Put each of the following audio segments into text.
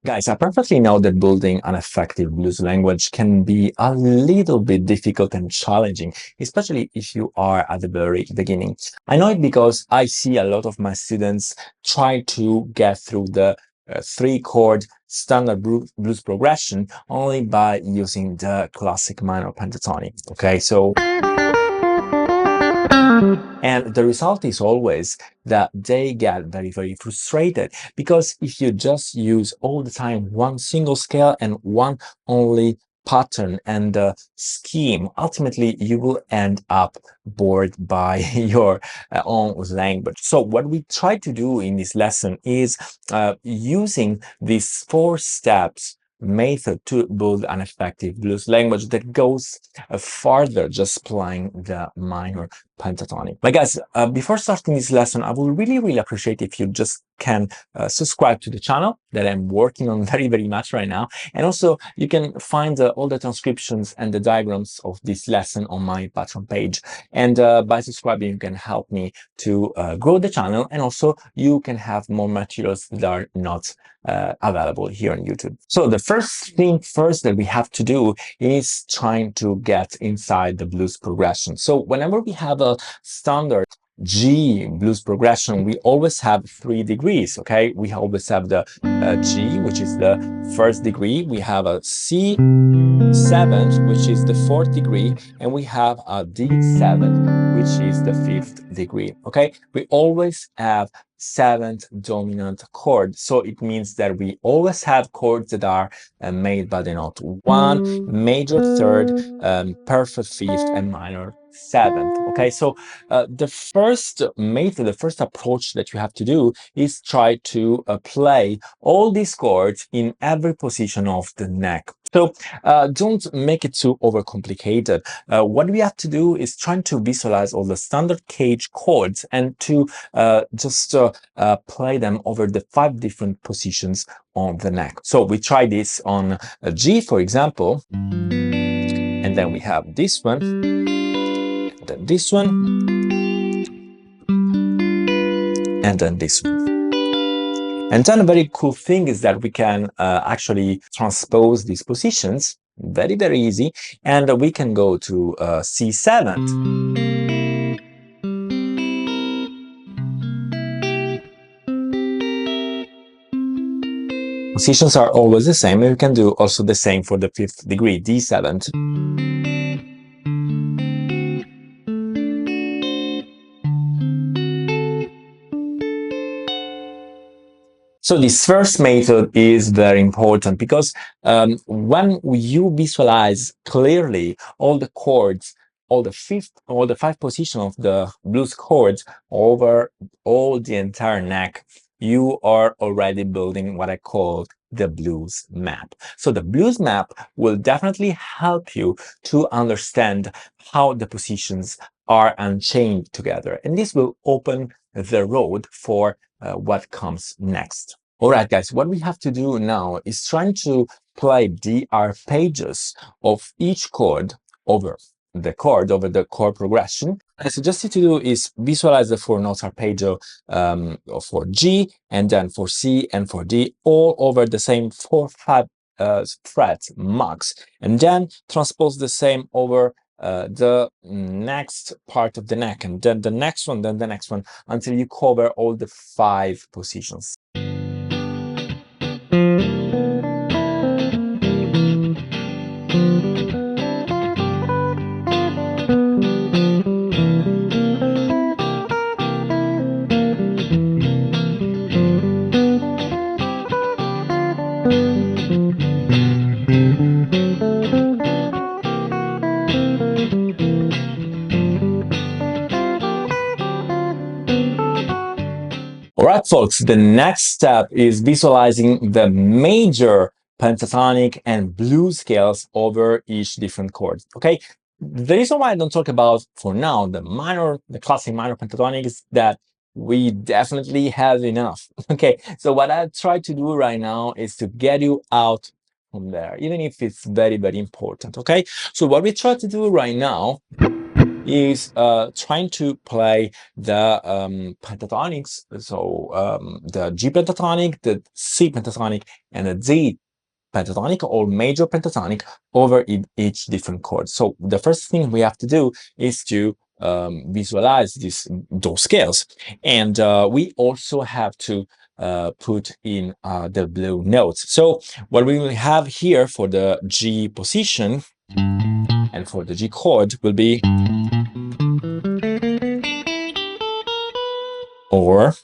Guys, I perfectly know that building an effective blues language can be a little bit difficult and challenging, especially if you are at the very beginning. I know it because I see a lot of my students try to get through the three-chord standard blues progression only by using the classic minor pentatonic. Okay, so and the result is always that they get very, very frustrated because if you just use all the time one single scale and one only pattern and scheme, ultimately you will end up bored by your own language. So what we try to do in this lesson is using these 4 steps method to build an effective blues language that goes farther just playing the minor pentatonic. But guys, before starting this lesson, I would really appreciate if you just can subscribe to the channel that I'm working on very, very much right now. And also you can find all the transcriptions and the diagrams of this lesson on my Patreon page. And by subscribing, you can help me to grow the channel. And also you can have more materials that are not available here on YouTube. So the first thing first that we have to do is trying to get inside the blues progression. So whenever we have a standard G blues progression, we always have 3 degrees, okay? We always have the G, which is the 1st degree. We have a C 7th, which is the 4th degree, and we have a D7th, which is the 5th degree, okay? We always have 7th dominant chord, so it means that we always have chords that are made by the note 1, major 3rd, perfect 5th, and minor 7th. Okay, so the first method, the first approach that you have to do is try to play all these chords in every position of the neck. So don't make it too overcomplicated. What we have to do is trying to visualize all the standard cage chords and to just play them over the 5 different positions on the neck. So we try this on a G, for example, and then we have this one, then this one, and then this one. And then a very cool thing is that we can actually transpose these positions very, very easy, and we can go to C7. Positions are always the same, and we can do also the same for the 5th degree, D7. So this first method is very important because when you visualize clearly all the chords, all the 5 positions of the blues chords over all the entire neck, you are already building what I call the blues map. So the blues map will definitely help you to understand how the positions are unchained together. And this will open the road for what comes next. All right, guys, what we have to do now is trying to play the arpeggios of each chord over the chord progression. I suggest you to do is visualize the 4 notes arpeggio for G, and then for C and for D, all over the same 4-5 frets max, and then transpose the same over the next part of the neck, and then the next one, then the next one, until you cover all the 5 positions. All right, folks, the next step is visualizing the major pentatonic and blues scales over each different chord. Okay, the reason why I don't talk about, for now, the classic minor pentatonic is that we definitely have enough. Okay, so what I try to do right now is to get you out from there, even if it's very, very important. Okay, so what we try to do right now is trying to play the pentatonics, so the G pentatonic, the C pentatonic, and the D pentatonic or major pentatonic over each different chord. So the first thing we have to do is to visualize those scales, and we also have to put in the blue notes. So what we will have here for the G position and for the G chord will be or,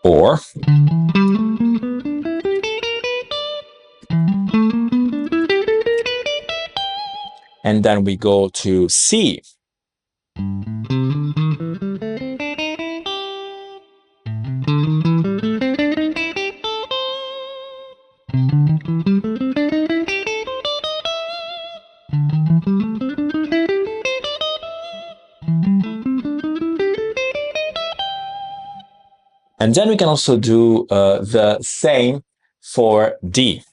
or, and then we go to C. And then we can also do the same for D.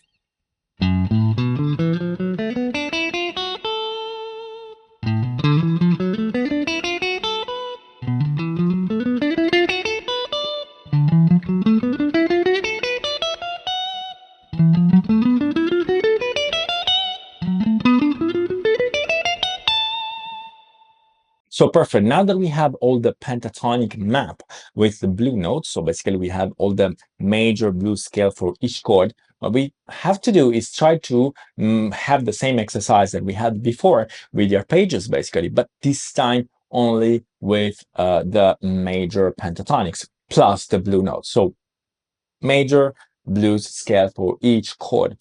So perfect. Now that we have all the pentatonic map with the blue notes, so basically we have all the major blues scale for each chord, what we have to do is try to have the same exercise that we had before with the arpeggios, basically, but this time only with the major pentatonics plus the blue notes. So major blues scale for each chord.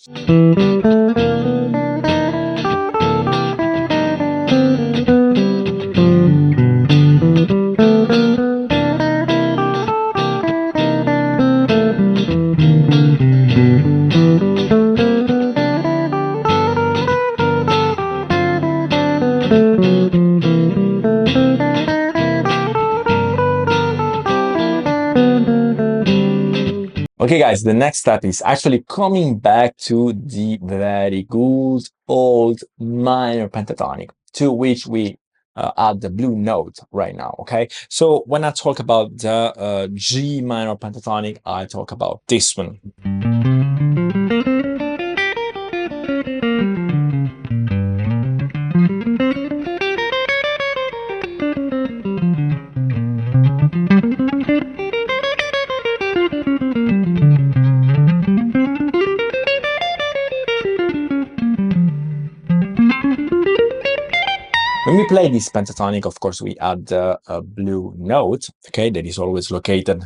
Okay, guys, the next step is actually coming back to the very good old minor pentatonic, to which we add the blue note right now, okay? So when I talk about the G minor pentatonic, I talk about this one. When we play this pentatonic, of course, we add the blue note, okay, that is always located.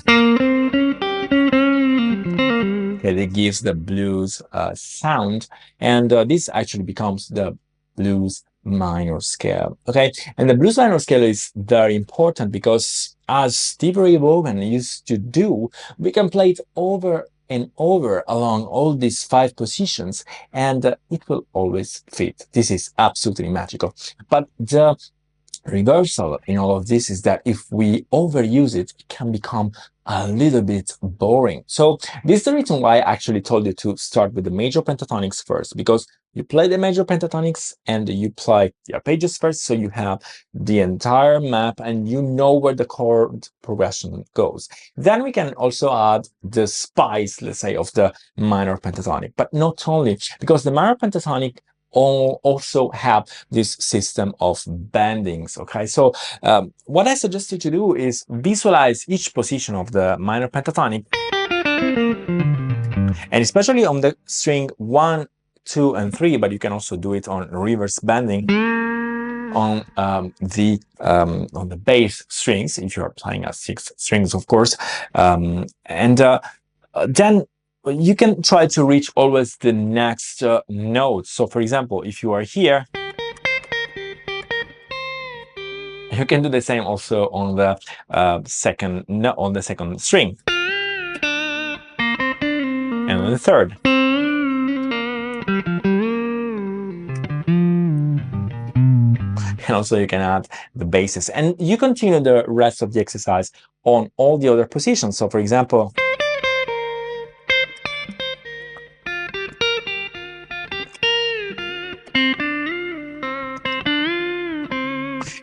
Okay, that gives the blues sound, and this actually becomes the blues minor scale, okay? And the blues minor scale is very important because, as Stevie Ray Vaughan used to do, we can play it over and over along all these 5 positions, and it will always fit. This is absolutely magical. But the reversal in all of this is that if we overuse it, it can become a little bit boring. So this is the reason why I actually told you to start with the major pentatonics first, because you play the major pentatonics and you play the arpeggios first, so you have the entire map and you know where the chord progression goes. Then we can also add the spice, let's say, of the minor pentatonic, but not only, because the minor pentatonic also have this system of bendings, okay? So what I suggest you to do is visualize each position of the minor pentatonic, and especially on the string 1, 2, and 3, but you can also do it on reverse bending on the bass strings if you're playing 6 strings, of course, then you can try to reach always the next note. So for example, if you are here, you can do the same also on the second string and on the third. And also you can add the basses, and you continue the rest of the exercise on all the other positions. So for example,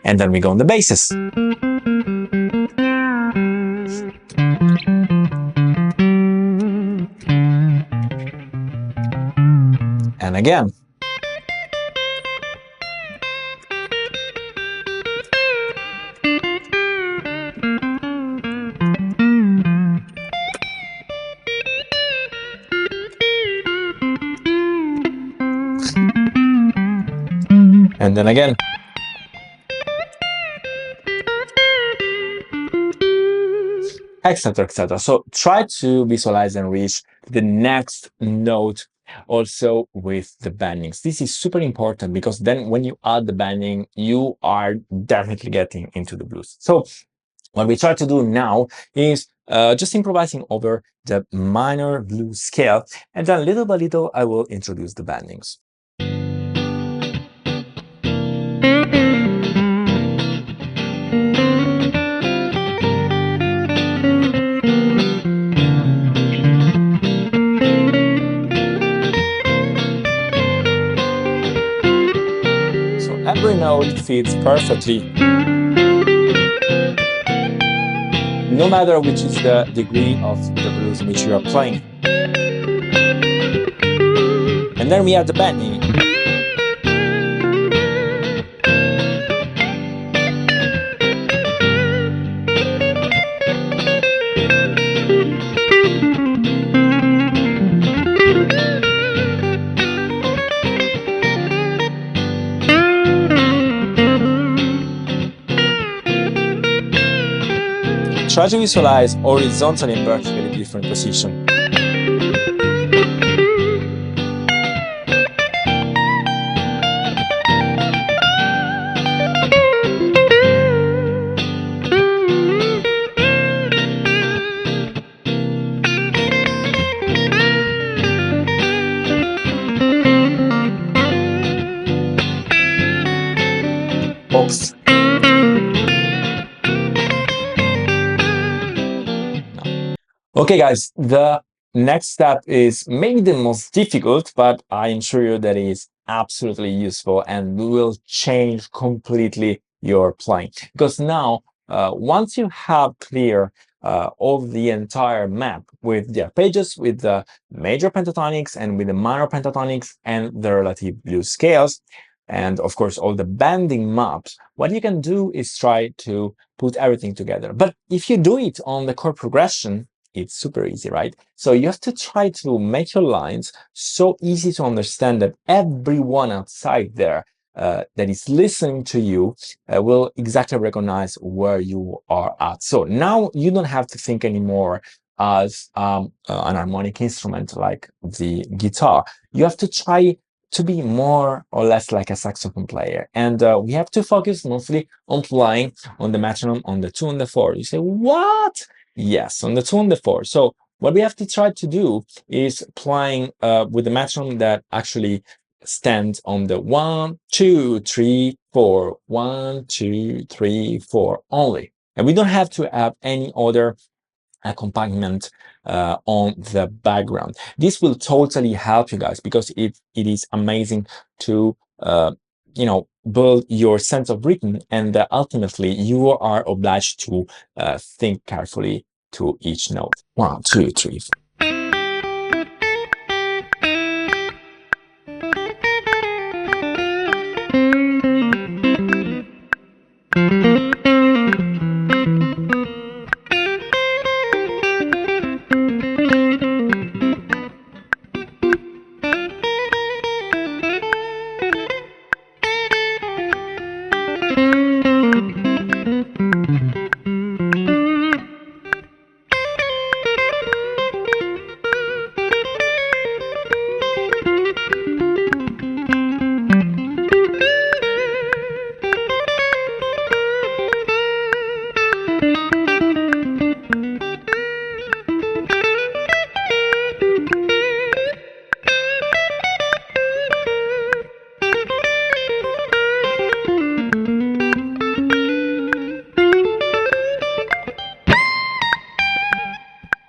And then we go on the basses. And again. And then again. Etc, etc. So try to visualize and reach the next note also with the bendings. This is super important because then when you add the bending, you are definitely getting into the blues. So what we try to do now is just improvising over the minor blues scale, and then little by little I will introduce the bendings. Every note fits perfectly, no matter which is the degree of the blues in which you are playing. And then we have the bending. Try to visualize horizontally and vertically different position. Oops. Okay, guys, the next step is maybe the most difficult, but I assure you that it is absolutely useful and will change completely your playing. Because now, once you have clear all the entire map with the arpeggios, with the major pentatonics, and with the minor pentatonics and the relative blues scales, and of course all the bending maps, what you can do is try to put everything together. But if you do it on the chord progression, it's super easy, right? So you have to try to make your lines so easy to understand that everyone outside there that is listening to you will exactly recognize where you are at. So now you don't have to think anymore as an harmonic instrument like the guitar. You have to try to be more or less like a saxophone player. And we have to focus mostly on playing on the metronome on the 2 and the 4. You say, what? Yes, on the 2 and the 4. So what we have to try to do is playing with the metronome that actually stands on the 1, 2, 3, 4, 1, 2, 3, 4 only. And we don't have to have any other accompaniment on the background. This will totally help you guys because it is amazing to build your sense of rhythm, and ultimately you are obliged to think carefully to each note. 1, 2, 3, 4.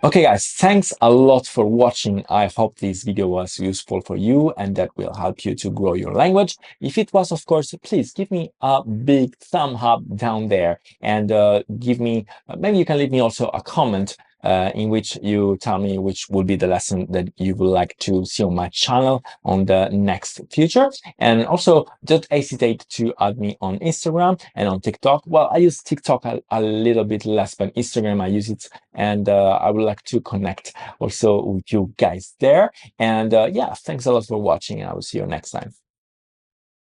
Okay, guys, thanks a lot for watching. I hope this video was useful for you and that will help you to grow your language. If it was, of course, please give me a big thumb up down there and give me, maybe you can leave me also a comment in which you tell me which will be the lesson that you would like to see on my channel on the next future. And also don't hesitate to add me on Instagram and on TikTok. Well, I use TikTok a little bit less, but Instagram I use it, and I would like to connect also with you guys there. And yeah, thanks a lot for watching, and I will see you next time.